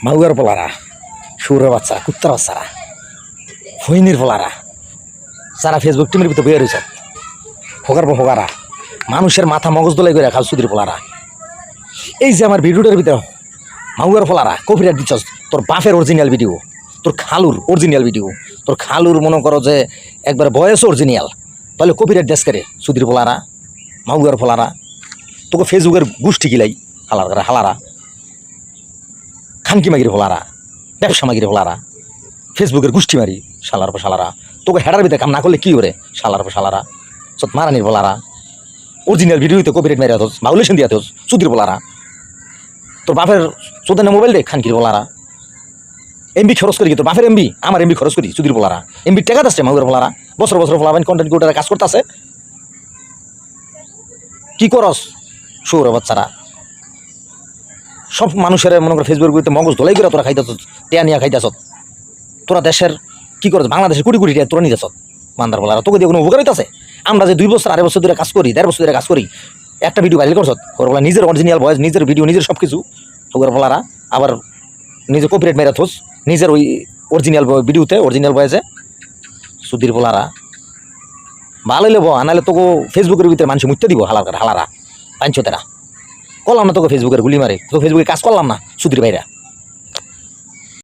মাউয়ার পোলারা, সুরের বাচ্চা, কুত্তার বাচ্চারা, ফইনির পোলারা, যারা ফেসবুক টিমের ভিতরে বের হয়েছে হোগারা মানুষের মাথা মগজ দোলাই করে খাল সুদির পোলারা। এই যে আমার ভিডিওটার ভিতরে মাউয়ার পোলারা কপিরাইট দিচ্ছস, তোর বাপের অরিজিনাল ভিডিও, তোর খালুর অরিজিনাল ভিডিও, তোর খালুর মনে করো যে একবার বয়স অরিজিনাল, তাহলে কপিরাইট দেশ করে সুদির পোলারা, মাউয়ার পোলারা। তোকে ফেসবুকের গোষ্ঠী গিলাই হালারা খানকি মাগির হোলারা, ব্যবসা মাগির হোলারা, ফেসবুকের গোষ্ঠী মারি শালার পর শালারা। তোকে হেডার ভিতরে কাম না করলে কি করে শালার পর শালারা, সত মারানির বলারা, অরিজিনাল ভিডিওতে কপিরাইট মেরে আতস, ভাউলেশন দিয়ে আতস সুদির বলারা। তোর বাপের চোদ্দ মোবাইল দে খানকির বলারা। এমবি খরচ করি তোর বাপের এমবি, আমার এমবি খরচ করি সুদির বলারা। এমবি টাকা আসছে মাগুর বলারা, বছর ফলাবেন কন্টেন্ট ক্রিয়েটার কাজ করতে আছে। কি করস সৌর বাচ্চারা, সব মানুষের মনে করে ফেসবুক মগজ ধোলাই করে তোরা খাইতেছ, টেয়া নিয়ে খাইতেছ। তোরা দেশের কি করছ, বাংলাদেশের কোটি কোটি টিয়া তোরা নিতেছ মান্দার বলারা। তোকে দিয়ে কোনো উপকার হইতেছে? আমরা যে 2 বছর 2.5 বছর ধরে কাজ করি, 1.5 বছর ধরে কাজ করি, একটা ভিডিও ভাইরাল করছ ওর বলা নিজের অরিজিনাল ভয়েস, নিজের ভিডিও, নিজের সব কিছু ওগুলো বলারা। আবার নিজে কপিরাইট মেরে থোস নিজের ওই অরিজিনাল ভিডিওতে, অরিজিনাল ভয়েসে সুধীর বলারা। ভালো লেবো আনালে তোকে ফেসবুকের ভিতরে মানুষ মুত্যে দিব হালারা পাঞ্চতেরা। করলাম না তোকে ফেসবুকের গুলি মারে, তো ফেসবুকে কাজ করলাম না সুধীর ভাইরা।